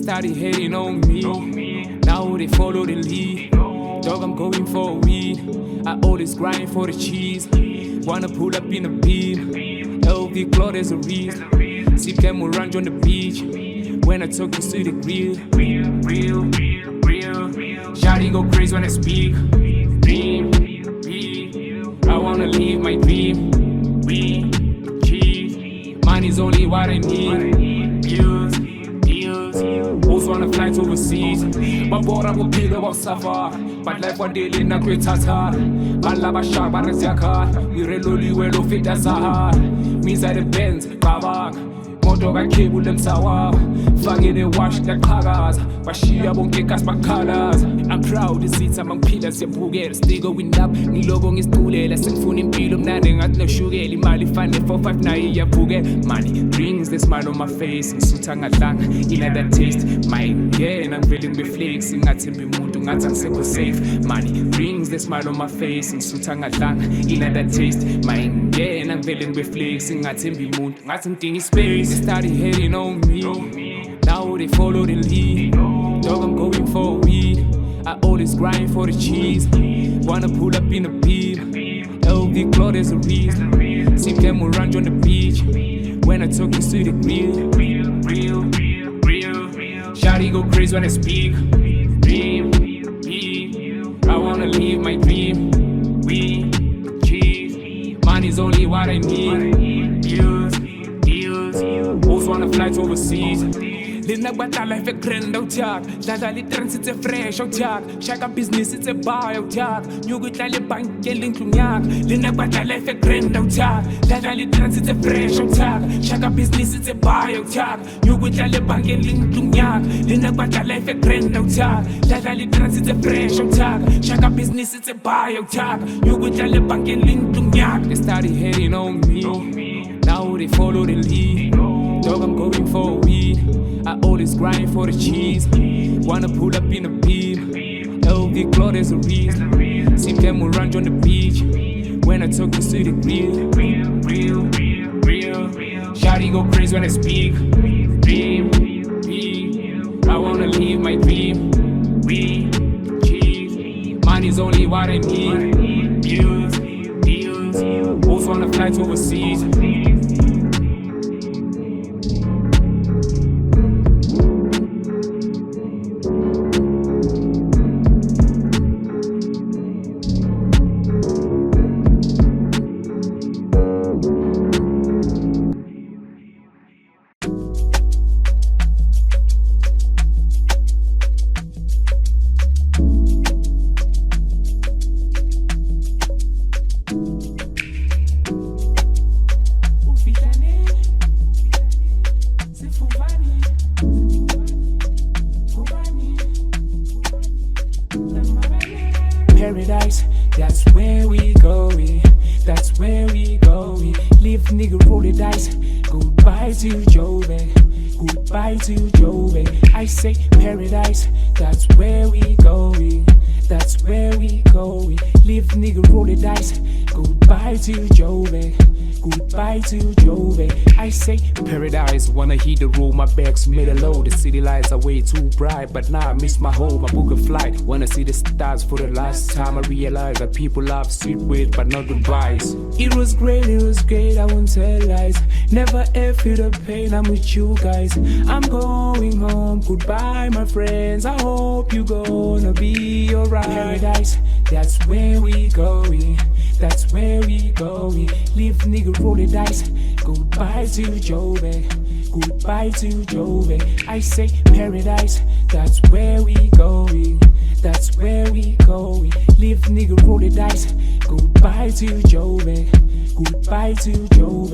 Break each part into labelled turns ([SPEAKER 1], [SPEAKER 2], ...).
[SPEAKER 1] started hating on me. Now they follow the lead. Dog, I'm going for weed. I always grind for the cheese. Wanna pull up in a beam. LV Claude as a reason. See them will run on the beach. When I talk, you see the grill. Real. Shawty go crazy when I speak. Dream. I wanna live my dream. We cheese. Money's only what I need. Deals. Most wanna fly to overseas. Mabora will pick up suffer. But life one day in a great tata. Malaba shark, but it's your car. We reloli well off it as a heart. Means at the Benz, Babak. Motoga cable them sawa. Faggy they wash like kagas. Bashia won't get cast my colors. I'm proud to see some pillars, your booger. Stay going up. Nilogong is too late. Let's phone in pilum. Nothing at no sugar. Mali find it for 5 9 ya booger. Money brings the smile on my face. And sutanga lang. In that taste. My yeah, and I'm feeling with flakes. In that tempe mood. I'm safe. Money brings the smile on my face. And sutanga lang. In that taste. My yeah, and I'm feeling with flakes. In that tempe mood. I'm thinking space. They started hating on me. Now they follow the lead. Dog, I'm going for weed. I always grind for the cheese. Wanna pull up in a beam. LV Claude as a reason. See them will run on the beach. When I talk, you see the grill. Real. Shawty go crazy when I speak. Dream. I wanna live my dream. We cheese. Money's only what I need. Deals. Most wanna fly to overseas. Lina batala ife grand out yak. Dada li trends it's a fresh out yak. Shaka business it's a buy out yak. Nyugu tali bank link yak. Lina batala ife grand out yak. Dada li trends it's a fresh out yak. Shaka business it's a buy out yak. Nyugu tali bank link yak. Lina batala ife grand out yak. Dada li trends it's a fresh out yak. Shaka business it's a buy out yak. Nyugu tali bank link yak. They started hating on me. Now they follow the lead. Dog, I'm going for weed. I always grind for the cheese. Wanna pull up in a beam. LV Claude as a reason. See them will run on the beach. When I talk, you see the grill. Real. Shawty go crazy when I speak. Dream. I wanna live my dream. We cheese. Money's only what I need. Deals. Most wanna fly to overseas. Paradise, that's where we going. That's where we going. Live nigga, roll the dice. Goodbye to Joe. Goodbye to Joe. I say paradise, that's where we going. That's where we going. Live nigga, roll the dice. Goodbye to Joe. Goodbye to Joe. I say paradise, wanna hit the road, my bags made a load. The city lights are way too bright, but now I miss my home. I book a flight, wanna see the stars for the last time. I realize that people love sweet words, but not goodbyes. It was great, I won't tell lies. Never ever feel the pain, I'm with you guys. I'm going home, goodbye my friends. I hope you gonna be alright. Paradise, that's where we going. That's where we going. Live nigga, roll the dice. Goodbye to Joe. Goodbye to Joe. I say paradise, that's where we going. That's where we going. Live nigga, roll the dice. Goodbye to Joe. Goodbye to Joe.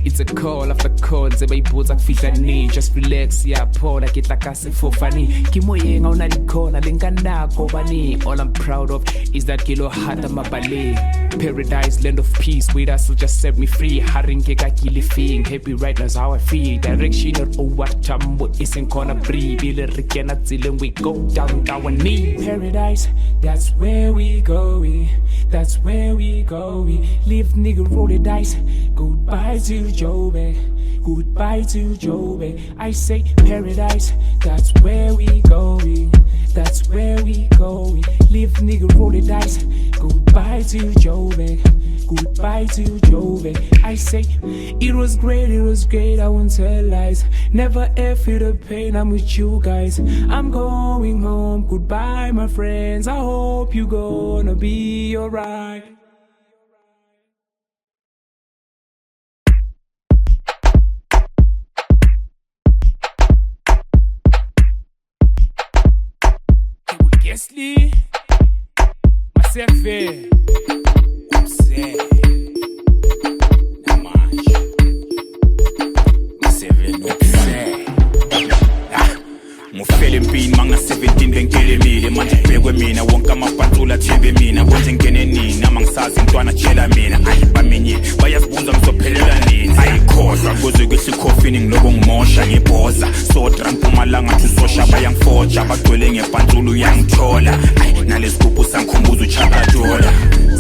[SPEAKER 1] It's a call after call, zebayibutsa kufihla ni. Just relax, yaphola kitla kasefofani. Kimoyeng awunalikhona lenkanako bani. All I'm proud of is that kilo hata mabale. Paradise, land of peace, with us will just set me free. Harinke kakili feeling, happy right now's how I feel. Direction or what tambo isn't gonna breathe. Ile rikena till we go down our knee. Paradise, that's where we going. That's where we going. Live nigga, roll the dice. Goodbye to Joburg, goodbye to Joburg. I say paradise, that's where we going. That's where we going. Live nigga, roll the dice. Goodbye to Joburg, goodbye to Joburg. I say it was great, I won't tell lies. Never ever feel the pain, I'm with you guys. I'm going home, goodbye my friends. I hope you gonna be alright. Ghastly, myself here. Say, Namash, myself no say. Mufele mpini manga 17 bengele mile manje bhekwe mina wonke amapantula thembe mina konje ngene nini amangisazi intwana tshela mina ayibamenye bayazibuza ngizophelela nini ayikhohlwa kuze kwehle coffee ngilobo ngimosha ngebhoza so drunk umalanga thusosha bayangifoja bagcwele ngepantulu yangithola nalesigubhu sangikhumbuza uchapadola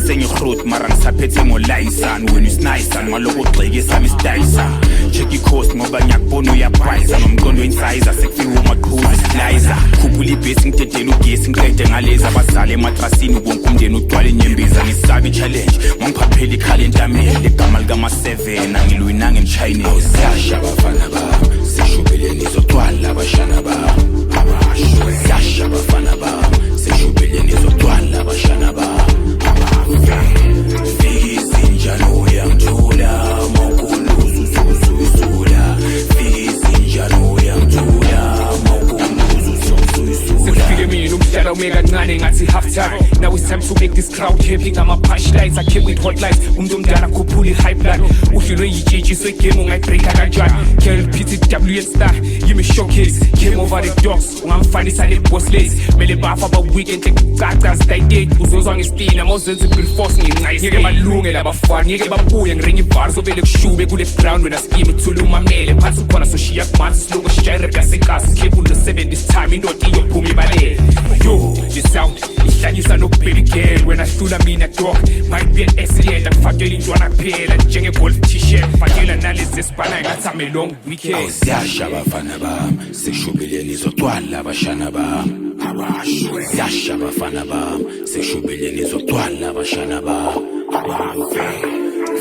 [SPEAKER 1] sengihrut mara ngisaphethe ngolayisana wena isnice ngaloko gxekisa mistayisa check icoast ngoba ngiyakubona uyaprize nomqondo insize sekufika umaqhuzu slicer khuphula ibhesi ngitethela ugesi ngiqede ngalezi abazali ematrasini wonke umndeni ugcwala inyembeza ngisabi challenge ngiphaphela ikhalenta mele igama likama 7 angilwina ngemchayini awusasha abafana bami sishubeleni zotwala abashana bami abasha abafana bami sishubeleni zotwala abashana bami Fizinjano yangithola mawukuluzu susuyisula Fizinjano yangithola mawukuluzu susuyisula Sekufike mina umhlala umeka kancane ngathi half time. Now it's time to make this crowd happy. I'm a punchlines, I came with hotlines. Umdala khuphula i-hype line. Uhlelo yijejiswe igame ungayibreaka kanjani. Girl PTW star, yimi showcase. Came over the dogs, ungamfanisa le-boss lace. Mele bafa ba-weekend ekucaca zidayidate. Uzozwa ngestina, mawuzenza i-force nginqayise. Ngeke balunge labafana, ngeke babuye ngiringa ibhari sobele kushube kule ground wena skime thula umamele. Phansi ukhona soshiya kumanzi siloko shayire kasekasi. Cable the 7 this time, indoti iyophuma ibalele. Yo, this sound, ihlanyisa no baby girl. When I hlula mina dog, might be an accident. Angifakela intwana phela, njenge golf t-shirt. Fakela nalezi esibhana ngathi I'm a long weekend. Awusiyasha abafana bami, seshubeleni zotwala abashana bami. Siyasha abafana bami, seshubeleni zotwala abashana bami.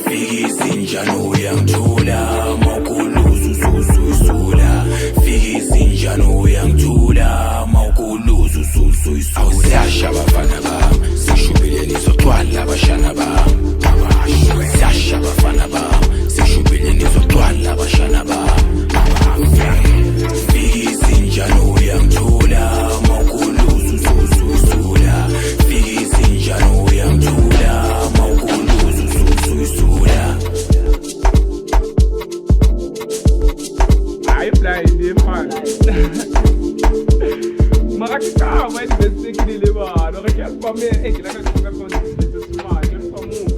[SPEAKER 1] Fizinjano yangithola mawukuluzu susuyisula Fizinjano yangithola mawukuluzu susuyisula Awusiyasha abafana bami sishubeleni zotwala abashana bami Awusiyasha abafana bami sishubeleni zotwala abashana bami Fizinjano yangithola mawukuluzu susuyisula Fizinjano yangithola mawukuluzu susuyisula I fly in man. Marakita, vai dizer que ele leva, não quer comer, é que não quer comer com isso, mas eu sou muito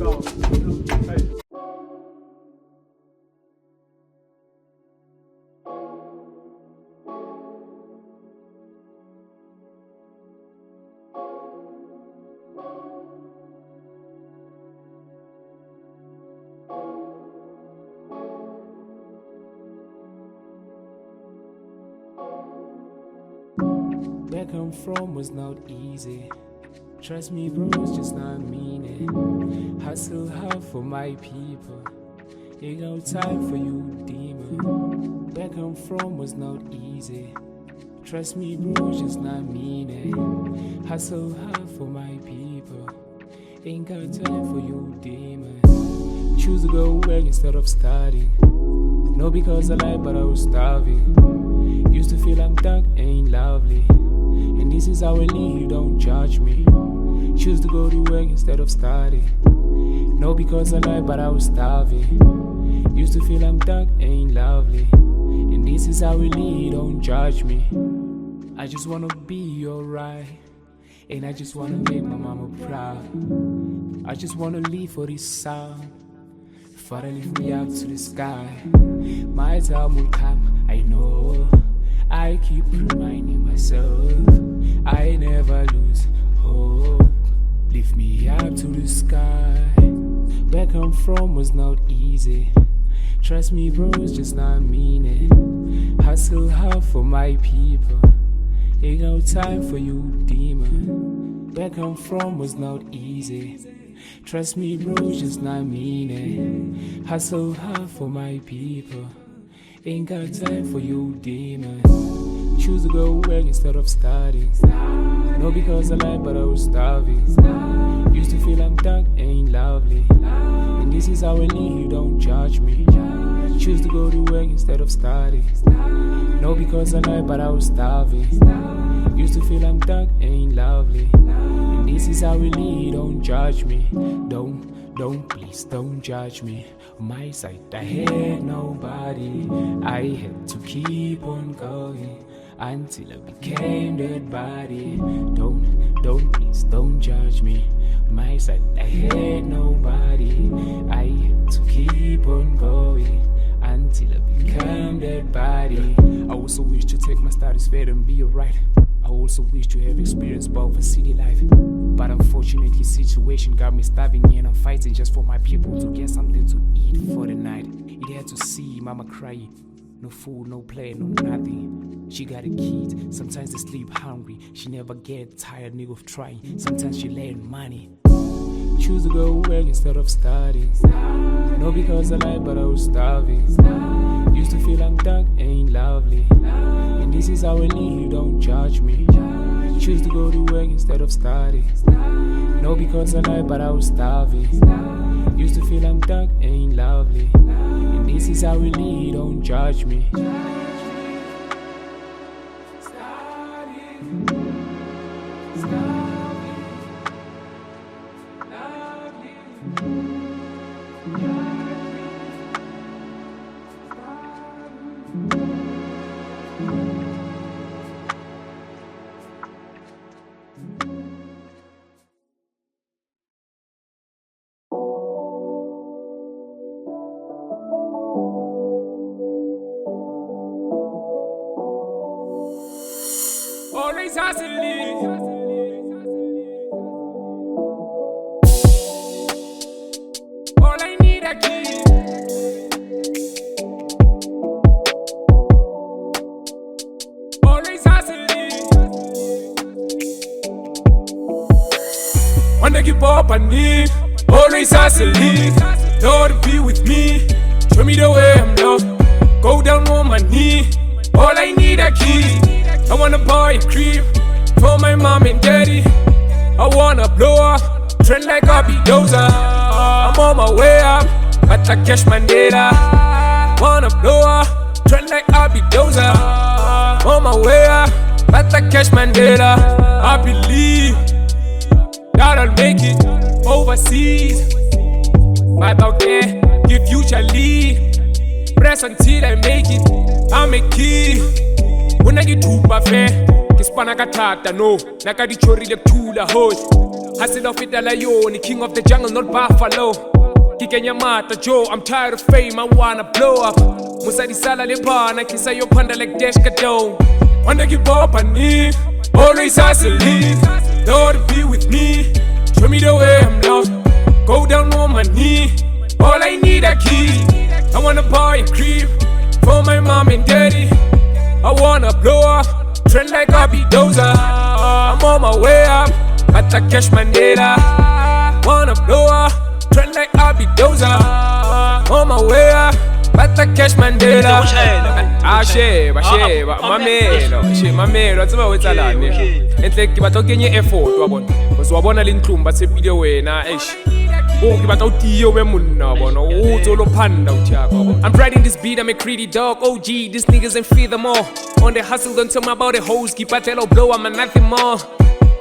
[SPEAKER 1] Where I come from was not easy. Trust me, bro, it's just not mean it. Hustle hard for my people. Ain't no time for you, demon. Where I come from was not easy. Trust me, bro, it's just not mean it. Hustle hard for my people. Ain't got time for you, demon. Choose to go work instead of studying. No, because I lied, but I was starving. Used to feel I'm dark, ain't lovely. And this is how I live, don't judge me. Choose to go to work instead of studying. No, because I lied, but I was starving. Used to feel I'm dark, ain't lovely. And this is how we live, don't judge me. I just wanna be alright. And I just wanna make my mama proud. I just wanna live for this sound. Father, lift me up to the sky. My time will come, I know. I keep reminding myself I never lose hope. Lift me up to the sky. Where I come from was not easy. Trust me, bro, it's just not mean it. Hustle hard for my people. Ain't no time for you, demon. Where I come from was not easy. Trust me, bro, it's just not mean it. Hustle hard for my people. Ain't got time for you, demon. Choose to go work instead of studying. No, because I lied, but I was starving. Used to feel I'm dark, ain't lovely. And this is how I live, you don't judge me. Choose to go to work instead of studying. No, because I lied, but I was starving. Used to feel I'm dark, ain't lovely. And this is how we live, don't judge me. Please don't judge me. On my side, I had nobody. I had to keep on going until I became that body. Please don't judge me. On my side, I had nobody. I had to keep on going until I became that body. I also wish to take my studies fair and be alright. I also wish to have experienced both a city life. But unfortunately, situation got me starving and I'm fighting just for my people to get something to eat for the night. It had to see mama crying. No food, no play, no nothing. She got a kid, sometimes they sleep hungry. She never get tired, nigga, of trying. Sometimes she lay in money. Choose to go work instead of studying. No, because I lied, but I was starving. Used to feel I'm dark, ain't lovely. And this is how I live, don't judge me. Choose to go to work instead of studying. No, because I lied, but I was starving. Used to feel I'm dark, ain't lovely. And this is how we live, don't judge me. Always hustling. All I need a key. Always hustling. Wanna keep up on me. Always hustling. Lord, be with me. Show me the way I'm loved. Go down on my knee. All I need a key. I wanna buy a crib for my mom and daddy. I wanna blow up, trend like a bulldozer. I'm on my way up, but I cash Mandela. Wanna blow up, trend like a bulldozer. On my way up, but I cash Mandela. I believe that I'll make it overseas. But out there, give future lead. Press until I make it, I'm a kid. When I get too fair, Kispana katata no, Nakadi chori the tula host. Hustle off it lion, king of the jungle, not buffalo. Kikenya mata Joe, I'm tired of fame, I wanna blow up. Musadi sala lebana, kisa yo panda like Dash Kadon. Wanna give up on me, always hustling. Lord, be with me, show me the way I'm lost. Go down on my knee, all I need a key. I wanna buy a crib for my mom and daddy. I wanna blow up, trend like a bulldozer. I'm on my way up, but I cash Mandela. Wanna blow up, trend like a bulldozer. On my way up, but I cash Mandela. Sheba, mamelo, what's about what's alone? And like, but don't get your effort, wabon. Because wabona linklum, but say video wena, I'm riding this beat, I'm a greedy dog. OG, these niggas ain't free them all. On the hustle, don't tell me about the hoes. Keep a tell blow, I'm a nothing more.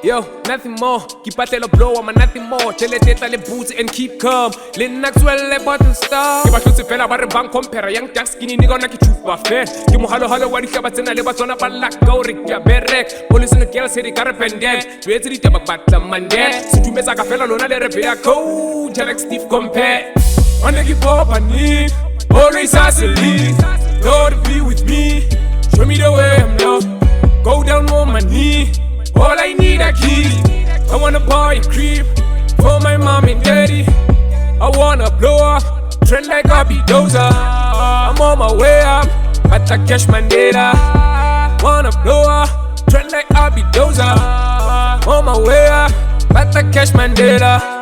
[SPEAKER 1] Yo, nothing more. Keep a tell blow, I'm a nothing more. Tell it, let boots and keep calm. Linux well, let button stop. Keep a shoot, fella, but a bank compare. Young jack skinny nigga, not a chupa fair. Give me hello, what you have at the Lebanon, but like go, Rick, berek. Police and the girls say they got a pendant. Wait till you have a battle, man, there. So you mess like a fella, no, let it be a cold. Like Steve compare. Wanna give up on me, always hustling. Lord, be with me, show me the way I'm loved. Go down on my knee, all I need a key. I wanna buy a crib for my mom and daddy. I wanna blow up, trend like I be dozer. I'm on my way up, but I catch my data. Wanna blow up, trend like I be dozer. On my way up, but I catch my data.